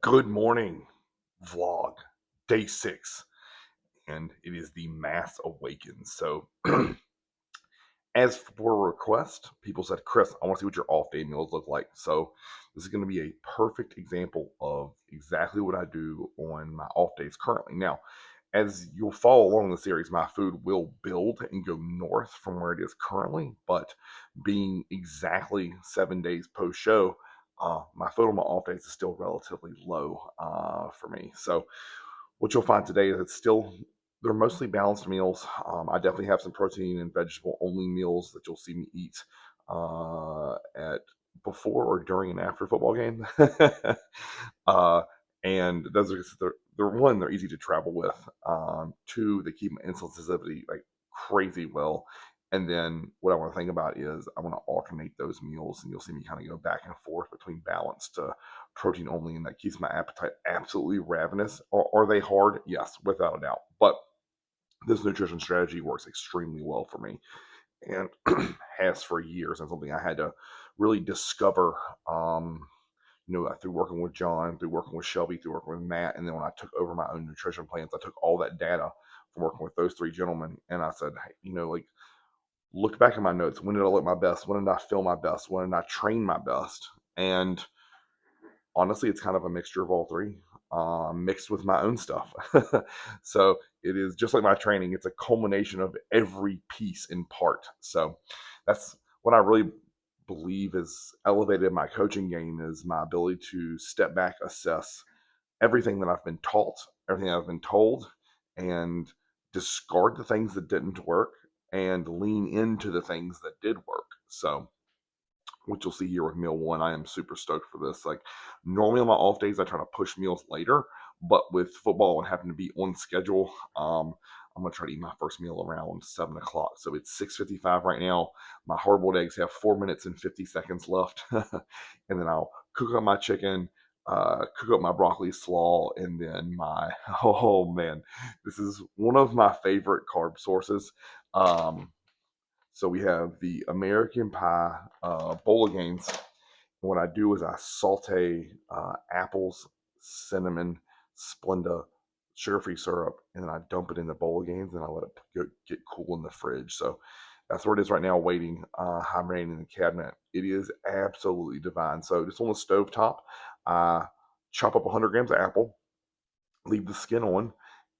Good morning vlog, day 6, and it is the Mass Awakens. So, as for request, people said, Chris, I want to see what your off day meals look like. So, this is going to be a perfect example of exactly what I do on my off days currently. Now, as you'll follow along the series, my food will build and go north from where it is currently, but being exactly 7 days post show, my food on my off days is still relatively low for me. So, what you'll find today is they're mostly balanced meals. I definitely have some protein and vegetable only meals that you'll see me eat at before or during and after football game. uh, and those are they're one, they're easy to travel with. Two, they keep my insulin sensitivity like crazy well. And then what I want to think about is I want to alternate those meals, and you'll see me kind of go back and forth between balanced protein only, and that keeps my appetite absolutely ravenous. Are they hard? Yes, without a doubt. But this nutrition strategy works extremely well for me, and has for years, and something I had to really discover. Through working with John, through working with Shelby, through working with Matt, and then when I took over my own nutrition plans, I took all that data from working with those three gentlemen, and I said, hey, like, look back at my notes. When did I look my best? When did I feel my best? When did I train my best? And honestly, it's kind of a mixture of all three, mixed with my own stuff. So it is just like my training. It's a culmination of every piece in part. So that's what I really believe has elevated my coaching game, is my ability to step back, assess everything that I've been taught, everything I've been told, and discard the things that didn't work and lean into the things that did work. So, which you'll see here with meal one, I am super stoked for this. Like, normally on my off days, I try to push meals later, but with football and having to be on schedule, I'm gonna try to eat my first meal around 7 o'clock. So it's 6:55 right now. My hard-boiled eggs have 4 minutes and 50 seconds left, and then I'll cook up my chicken, cook up my broccoli slaw, and then my oh man, this is one of my favorite carb sources. Um, so we have the American Pie Bolognese. And what I do is I saute apples, cinnamon, Splenda, sugar-free syrup, and then I dump it in the Bolognese and I let it get cool in the fridge. So that's where it is right now, waiting, hibernating in the cabinet. It is absolutely divine. So just on the stove top, I chop up 100 grams of apple, leave the skin on,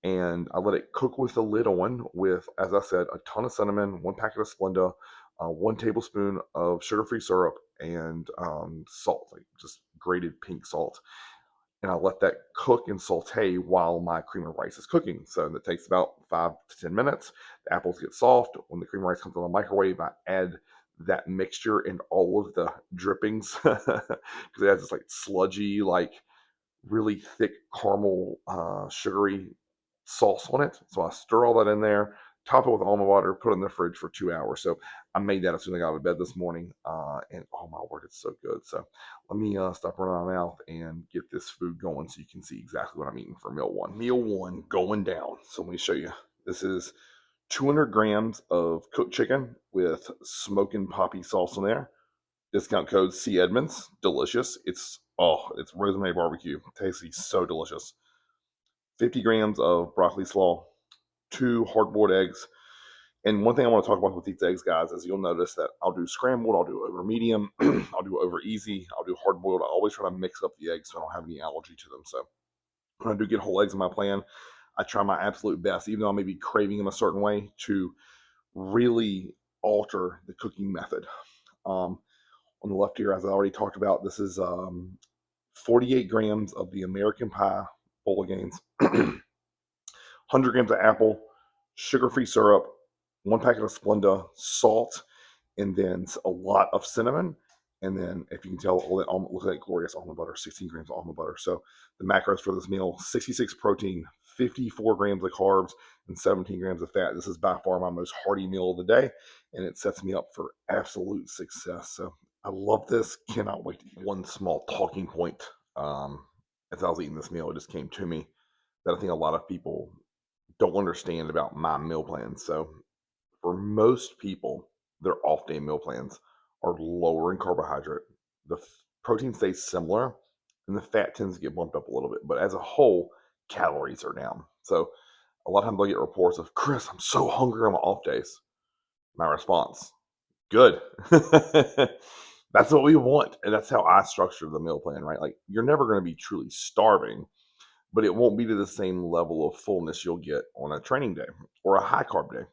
and I let it cook with the lid on with, as I said, a ton of cinnamon, one packet of Splenda, 1 tablespoon of sugar-free syrup, and salt, like just grated pink salt. And I let that cook and saute while my cream of rice is cooking. So that takes about 5 to 10 minutes. The apples get soft. When the cream of rice comes on the microwave, I add that mixture and all of the drippings because it has this like sludgy, like really thick caramel, sugary sauce on it. So I stir all that in there, top it with almond water, put it in the fridge for 2 hours. So I made that as soon as I got out of bed this morning, and oh my word, it's so good. So let me stop running my mouth and get this food going so you can see exactly what I'm eating for meal one. Meal one going down. So let me show you. This is 200 grams of cooked chicken with smoking poppy sauce in there. Discount code cedmonds. Delicious. It's rosemary barbecue. Tasty, so delicious. 50 grams of broccoli slaw, 2 hard-boiled eggs. And one thing I want to talk about with these eggs, guys, is you'll notice that I'll do scrambled, I'll do over medium, I'll do over easy, I'll do hard-boiled. I always try to mix up the eggs so I don't have any allergy to them. So when I do get whole eggs in my plan, I try my absolute best, even though I may be craving them a certain way, to really alter the cooking method. On the left here, as I already talked about, this is 48 grams of the American Pie Bolognese, 100 grams of apple, sugar-free syrup, 1 packet of Splenda, salt, and then a lot of cinnamon. And then, if you can tell, all that almond, look at that glorious almond butter, 16 grams of almond butter. So the macros for this meal: 66 protein, 54 grams of carbs, and 17 grams of fat. This is by far my most hearty meal of the day, and it sets me up for absolute success. So I love this. Cannot wait to eat. One small talking point, as I was eating this meal, it just came to me that I think a lot of people don't understand about my meal plans. So for most people, their off day meal plans are lower in carbohydrate. The protein stays similar, and the fat tends to get bumped up a little bit. But as a whole, calories are down. So a lot of times I'll get reports of, Chris, I'm so hungry on my off days. My response, good. That's what we want. And that's how I structure the meal plan, right? Like, you're never going to be truly starving, but it won't be to the same level of fullness you'll get on a training day or a high carb day,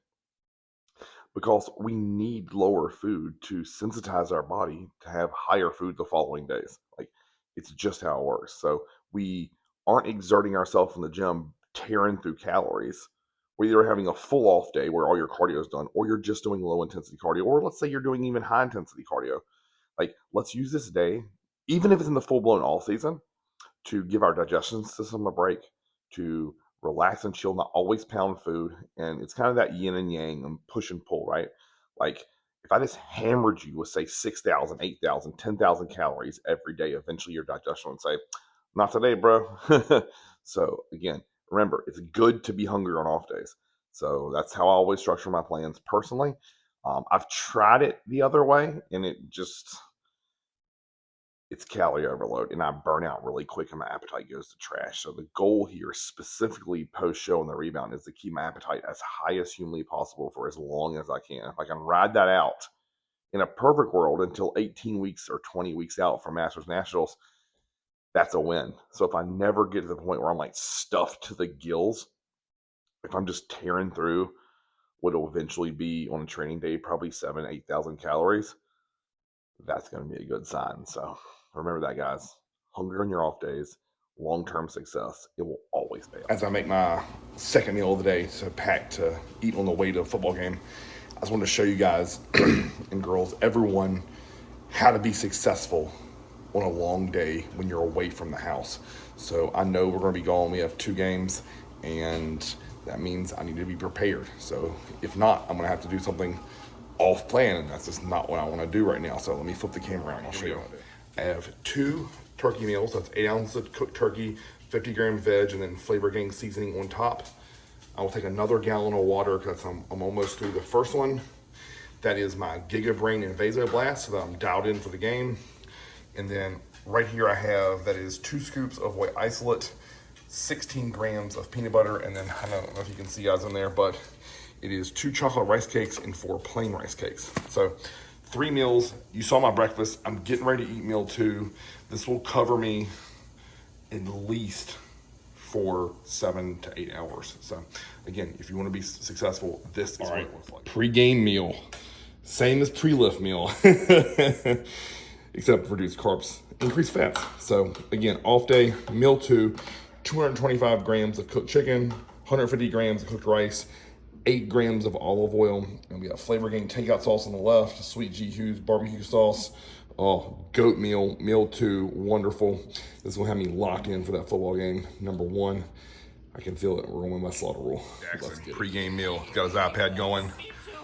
because we need lower food to sensitize our body to have higher food the following days. Like, it's just how it works. So we aren't exerting ourselves in the gym, tearing through calories. We're either having a full off day where all your cardio is done, or you're just doing low intensity cardio, or let's say you're doing even high intensity cardio. Like, let's use this day, even if it's in the full blown all season, to give our digestion system a break, to relax and chill, not always pound food. And it's kind of that yin and yang and push and pull, right? Like, if I just hammered you with, say, 6,000, 8,000, 10,000 calories every day, eventually your digestion would say, not today, bro. So again, remember, it's good to be hungry on off days. So that's how I always structure my plans personally. I've tried it the other way, and it's calorie overload, and I burn out really quick, and my appetite goes to trash. So the goal here, specifically post-show in the rebound, is to keep my appetite as high as humanly possible for as long as I can. If I can ride that out in a perfect world until 18 weeks or 20 weeks out from Masters Nationals, that's a win. So if I never get to the point where I'm like stuffed to the gills, if I'm just tearing through what will eventually be on a training day, probably 7,000, 8,000 calories, that's going to be a good sign. So remember that, guys. Hunger on your off days, long-term success, it will always pay off. As I make my second meal of the day to pack to eat on the way to a football game, I just wanted to show you guys and girls, everyone, how to be successful on a long day when you're away from the house. So I know we're going to be gone. We have 2 games, and that means I need to be prepared. So if not, I'm going to have to do something off plan, and that's just not what I want to do right now. So let me flip the camera around and I'll show you. I have 2 turkey meals. That's 8 ounces of cooked turkey, 50 gram veg, and then Flavor Gang seasoning on top. I will take another gallon of water because I'm almost through the first one. That is my Giga Brain and Vasoblast, so that I'm dialed in for the game. And then right here I have, that is 2 scoops of white isolate, 16 grams of peanut butter, and then I don't know if you can see guys in there, but it is 2 chocolate rice cakes and 4 plain rice cakes. So 3 meals. You saw my breakfast. I'm getting ready to eat meal 2. This will cover me at least for 7 to 8 hours. So again, if you want to be successful, this is what it looks like. Pre-game meal, same as pre-lift meal, except reduced carbs, increased fats. So again, off day, meal 2, 225 grams of cooked chicken, 150 grams of cooked rice, 8 grams of olive oil, and we got Flavor Gang takeout sauce on the left, Sweet G Hughes barbecue sauce. Oh, goat meal, meal 2, wonderful. This will have me locked in for that football game. Number 1, I can feel it. We're going with my slaughter rule. Jackson, pre-game meal. He's got his iPad going.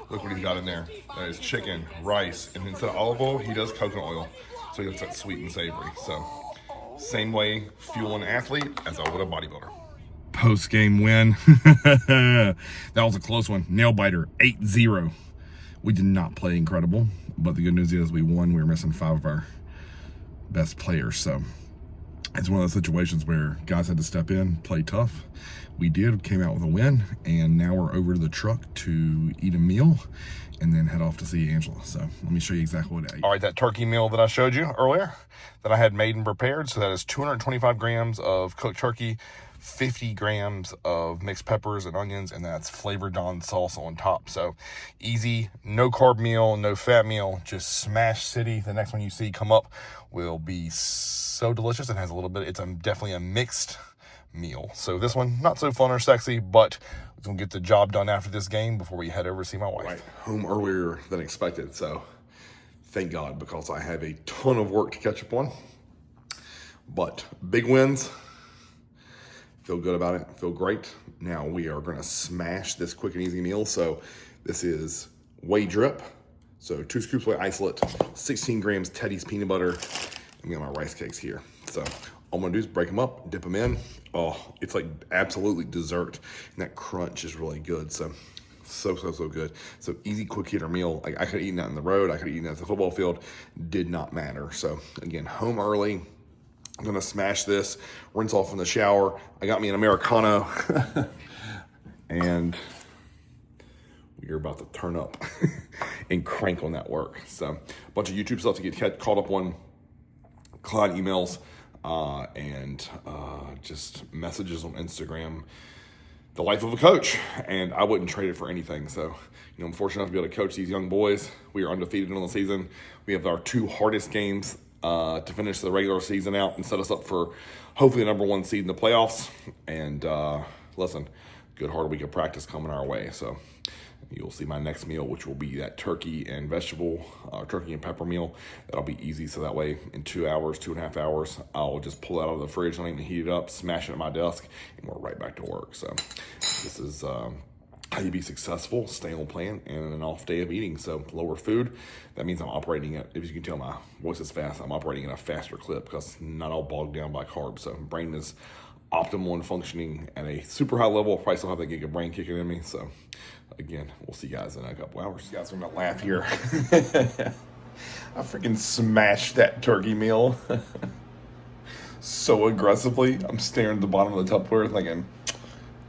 Look what he's got in there. That is chicken, rice, and instead of olive oil, he does coconut oil. So he gets that sweet and savory. So same way fueling an athlete as I would a bodybuilder. Post-game win. That was a close one. Nail biter, 8-0. We did not play incredible, but the good news is we won. We were missing 5 of our best players. So it's one of those situations where guys had to step in, play tough. We did, came out with a win, and now we're over to the truck to eat a meal and then head off to see Angela. So let me show you exactly what I ate. All right, that turkey meal that I showed you earlier that I had made and prepared. So that is 225 grams of cooked turkey, 50 grams of mixed peppers and onions, and that's Flavor Dawn sauce on top. So easy, no carb meal, no fat meal, just smash city. The next one you see come up will be so delicious. It has a little bit, it's definitely a mixed meal. So this one, not so fun or sexy, but we're gonna get the job done after this game before we head over to see my wife. Right, home earlier than expected, so thank God, because I have a ton of work to catch up on. But big wins, feel good about it, feel great. Now we are gonna smash this quick and easy meal. So this is whey drip, so 2 scoops of isolate, 16 grams Teddy's peanut butter, and we got my rice cakes here. So all I'm gonna do is break them up, dip them in. Oh, it's like absolutely dessert, and that crunch is really good. So good. So easy, quick hitter meal. Like I could have eaten that on the road, I could have eaten that at the football field, did not matter. So again, home early. I'm going to smash this, rinse off in the shower. I got me an Americano. And we're about to turn up and crank on that work. So a bunch of YouTube stuff to get caught up on, client emails, and just messages on Instagram. The life of a coach, and I wouldn't trade it for anything. So, I'm fortunate enough to be able to coach these young boys. We are undefeated on the season. We have our 2 hardest games to finish the regular season out and set us up for hopefully the number 1 seed in the playoffs. And listen, good hard week of practice coming our way. So you'll see my next meal, which will be that turkey and turkey and pepper meal. That'll be easy. So that way in 2 hours, 2.5 hours, I'll just pull it out of the fridge, not even heat it up, smash it at my desk, and we're right back to work. So this is how you be successful, stay on plan, and an off day of eating. So lower food, that means I'm operating at, if you can tell my voice is fast, I'm operating at a faster clip because not all bogged down by carbs. So brain is optimal and functioning at a super high level. I'll probably still have that gig of brain kicking in me. So again, we'll see you guys in a couple hours. You guys are gonna laugh here. I freaking smashed that turkey meal so aggressively. I'm staring at the bottom of the Tupperware thinking,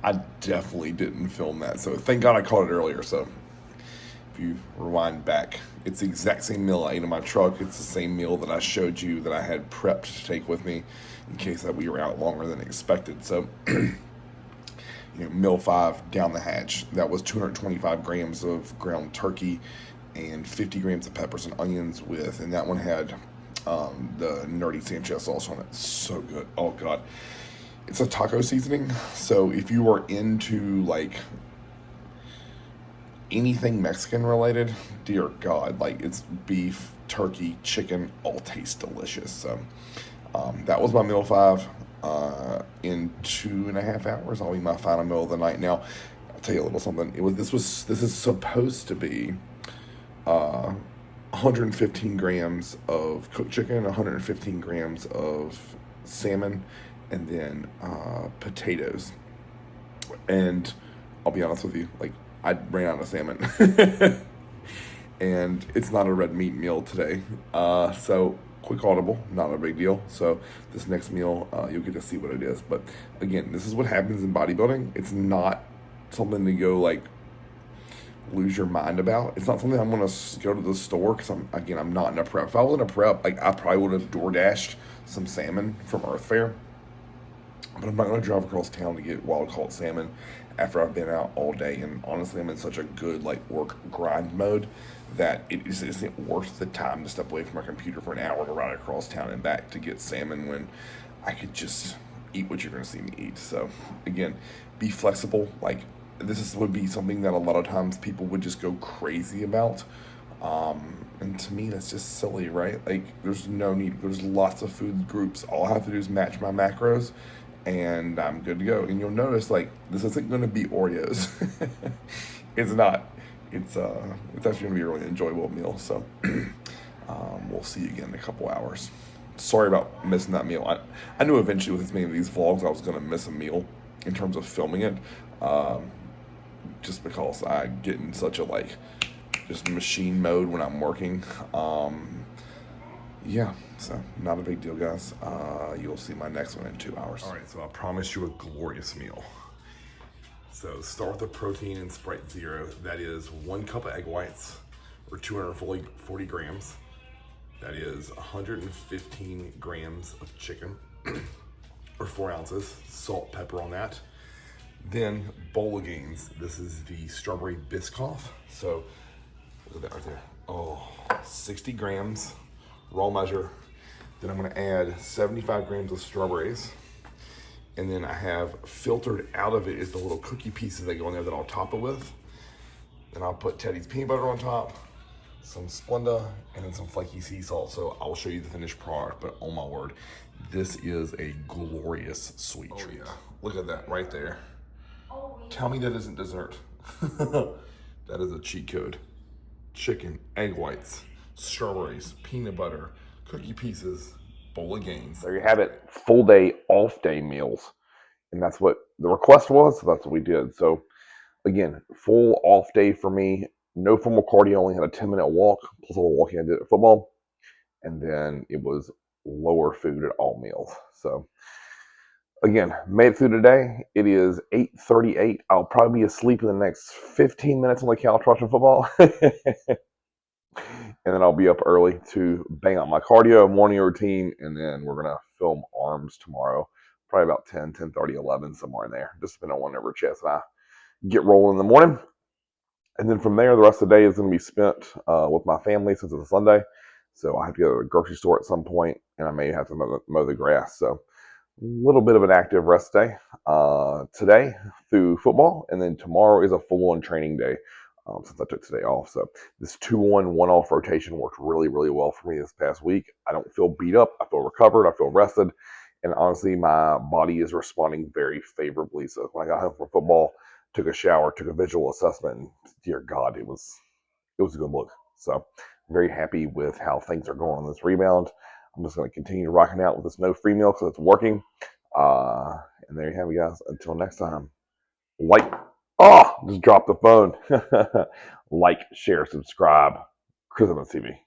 I definitely didn't film that. So thank God I caught it earlier. So if you rewind back, it's the exact same meal I ate in my truck. It's the same meal that I showed you that I had prepped to take with me in case that we were out longer than expected. So, meal 5 down the hatch. That was 225 grams of ground turkey and 50 grams of peppers and onions and that one had the Nerdy Sanchez sauce on it. So good. Oh God. It's a taco seasoning. So if you are into like anything Mexican related, dear God, like it's beef, turkey, chicken, all taste delicious. So that was my meal 5. In 2.5 hours, I'll eat my final meal of the night. Now, I'll tell you a little something. This is supposed to be 115 grams of cooked chicken, 115 grams of salmon, and then potatoes. And I'll be honest with you, like I ran out of salmon. And it's not a red meat meal today. So quick audible, not a big deal. So this next meal, you'll get to see what it is. But again, this is what happens in bodybuilding. It's not something to go like lose your mind about. It's not something I'm going to go to the store because I'm not in a prep. If I was in a prep, like I probably would have DoorDashed some salmon from Earth Fare. But I'm not going to drive across town to get wild-caught salmon after I've been out all day. And honestly, I'm in such a good work grind mode that it isn't worth the time to step away from my computer for an hour to ride across town and back to get salmon when I could just eat what you're going to see me eat. So again, be flexible. Would be something that a lot of times people would just go crazy about. And to me, that's just silly, right? Like, there's no need. There's lots of food groups. All I have to do is match my macros, and I'm good to go. And you'll notice, this isn't going to be Oreos. It's not. It's actually going to be a really enjoyable meal. So, we'll see you again in a couple hours. Sorry about missing that meal. I knew eventually with as many of these vlogs I was going to miss a meal in terms of filming it. Just because I get in such a just machine mode when I'm working. Yeah, so not a big deal, guys. You'll see my next one in 2 hours. All right, so I promised you a glorious meal. So start with the protein in Sprite Zero. That is 1 cup of egg whites, or 240 grams. That is 115 grams of chicken, or 4 ounces. Salt, pepper on that. Then bowl of gains. This is the strawberry Biscoff. So look at that right there. Oh, 60 grams, raw measure. Then I'm gonna add 75 grams of strawberries. And then I have filtered out of it is the little cookie pieces that go in there that I'll top it with. Then I'll put Teddy's peanut butter on top, some Splenda, and then some flaky sea salt. So I'll show you the finished product, but oh my word, this is a glorious sweet treat. Yeah. Look at that right there. Tell me that isn't dessert. That is a cheat code. Chicken, egg whites, strawberries, peanut butter, cookie pieces, bowl of gains. There you have it. Full day, off day meals. And that's what the request was. So that's what we did. So again, full off day for me. No formal cardio. Only had a 10-minute walk. Plus all the walking I did at football. And then it was lower food at all meals. So again, made it through today. It is 8:38. I'll probably be asleep in the next 15 minutes on the couch watching football. And then I'll be up early to bang out my cardio morning routine, and then we're gonna film arms tomorrow, probably about 10, 10:30, 11, somewhere in there, just depending on whenever Chess and I get rolling in the morning. And then from there, the rest of the day is going to be spent with my family since it's a Sunday. So I have to go to the grocery store at some point, and I may have to mow the grass. So a little bit of an active rest day today through football, and then tomorrow is a full-on training day since I took today off. So this 2-on, 1-off rotation worked really, really well for me this past week. I don't feel beat up. I feel recovered. I feel rested. And honestly, my body is responding very favorably. So when I got home from football, took a shower, took a visual assessment, and dear God, it was a good look. So I'm very happy with how things are going on this rebound. I'm just going to continue rocking out with this no free meal because it's working. And there you have it, guys. Until next time, just dropped the phone. Like, share, subscribe. Cedmonds TV.